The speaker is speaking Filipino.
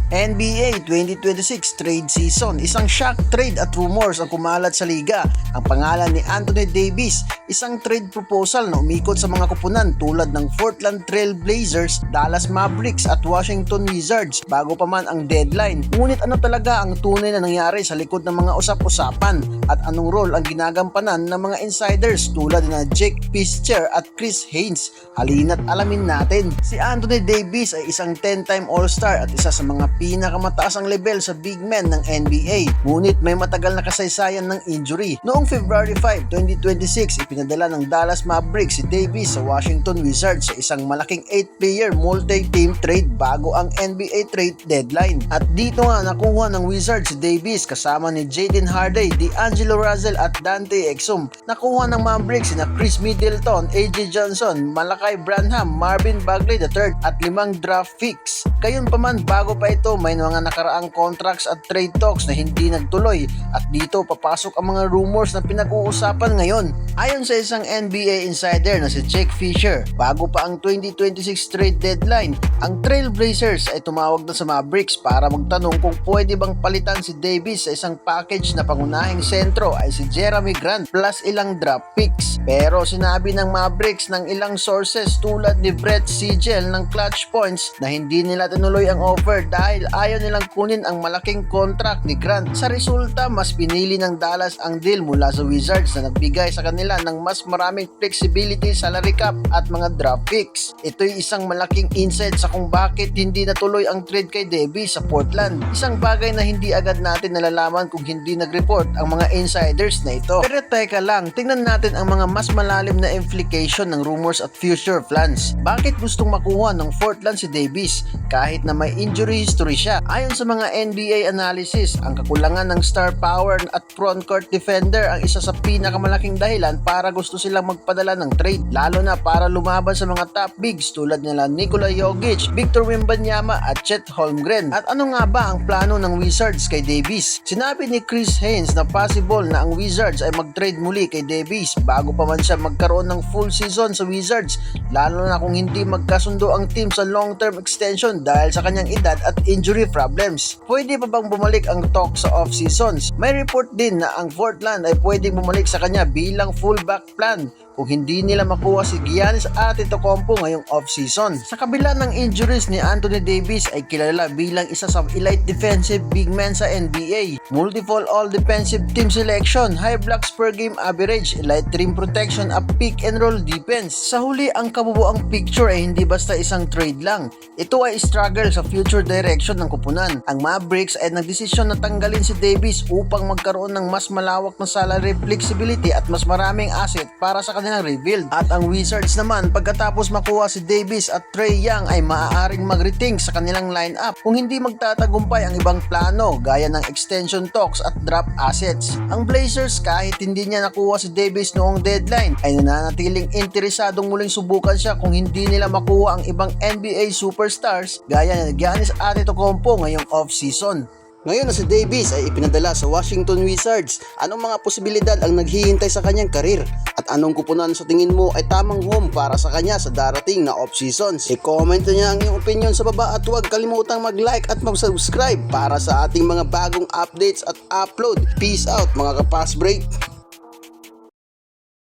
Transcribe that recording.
NBA 2026 trade season, isang shock trade at rumors ang kumalat sa liga. Ang pangalan ni Anthony Davis, isang trade proposal na umikot sa mga kupunan tulad ng Portland Trail Blazers, Dallas Mavericks at Washington Wizards bago pa man ang deadline. Ngunit ano talaga ang tunay na nangyari sa likod ng mga usap-usapan at anong role ang ginagampanan ng mga insiders tulad na Jake Fischer at Chris Haynes? Halina't alamin natin. Si Anthony Davis ay isang 10-time All-Star at isa sa mga pinakamataas ang level sa big men ng NBA. Ngunit may matagal na kasaysayan ng injury. Noong February 5, 2026, ipinadala ng Dallas Mavericks si Davis sa Washington Wizards sa isang malaking 8-player multi-team trade bago ang NBA trade deadline. At dito nga nakuha ng Wizards si Davis kasama ni Jaden Hardy, D'Angelo Russell at Dante Exum. Nakuha ng Mavericks sina Chris Middleton, AJ Johnson, Malachi Branham, Marvin Bagley III at 5 draft picks. Gayunpaman bago pa ito may mga nakaraang contracts at trade talks na hindi nagtuloy at dito papasok ang mga rumors na pinag-uusapan ngayon. Ayon sa isang NBA insider na si Jake Fischer, bago pa ang 2026 trade deadline, ang Trail Blazers ay tumawag na sa Mavericks para magtanong kung pwede bang palitan si Davis sa isang package na pangunahing sentro ay si Jeremy Grant plus ilang draft picks. Pero sinabi ng Mavericks ng ilang sources tulad ni Brett Siegel ng Clutch Points na hindi nila tinuloy ang offer dahil ayaw nilang kunin ang malaking contract ni Grant. Sa resulta, mas pinili ng Dallas ang deal mula sa Wizards na nagbigay sa kanila ng mas maraming flexibility, salary cap at mga draft picks. Ito'y isang malaking insight sa kung bakit hindi natuloy ang trade kay Davis sa Portland. Isang bagay na hindi agad natin nalalaman kung hindi nag-report ang mga insiders na ito. Pero teka lang, tingnan natin ang mga mas malalim na implication ng rumors at future plans. Bakit gustong makuha ng Portland si Davis kahit na may injury history siya? Ayon sa mga NBA analysis, ang kakulangan ng star power at frontcourt defender ang isa sa pinakamalaking dahilan para gusto silang magpadala ng trade, lalo na para lumaban sa mga top bigs tulad nila Nikola Jokic, Victor Wembanyama at Chet Holmgren. At ano nga ba ang plano ng Wizards kay Davis? Sinabi ni Chris Haynes na possible na ang Wizards ay mag-trade muli kay Davis bago pa man siya magkaroon ng full season sa Wizards, lalo na kung hindi magkasundo ang team sa long-term extension dahil sa kanyang edad at injury problems. Pwede pa bang bumalik ang talk sa off-seasons? May report din na ang Portland ay pwedeng bumalik sa kanya bilang fullback plan kung hindi nila makuha si Giannis Antetokounmpo ngayong off-season. Sa kabila ng injuries ni Anthony Davis ay kilala bilang isa sa elite defensive big men sa NBA. Multiple all-defensive team selection, high blocks per game average, elite rim protection at pick and roll defense. Sa huli, ang kabubuang picture ay hindi basta isang trade lang. Ito ay struggle sa future direction ng kupunan. Ang Mavericks ay nagdesisyon na tanggalin si Davis upang magkaroon ng mas malawak na salary flexibility at mas maraming asset para sa kanilang rebuild. At ang Wizards naman, pagkatapos makuha si Davis at Trae Young ay maaaring mag-rethink sa kanilang lineup kung hindi magtatagumpay ang ibang plano gaya ng extension talks at draft assets. Ang Blazers, kahit hindi niya nakuha si Davis noong deadline, ay nananatiling interesadong muling subukan siya kung hindi nila makuha ang ibang NBA superstars gaya ni Giannis Antetokounmpo ngayong off-season. Ngayon na si Davis ay ipinadala sa Washington Wizards, anong mga posibilidad ang naghihintay sa kanyang karir? At anong kupunan sa tingin mo ay tamang home para sa kanya sa darating na off-seasons? I-comment niya ang iyong opinion sa baba at huwag kalimutang mag-like at mag-subscribe para sa ating mga bagong updates at upload. Peace out mga kapas break!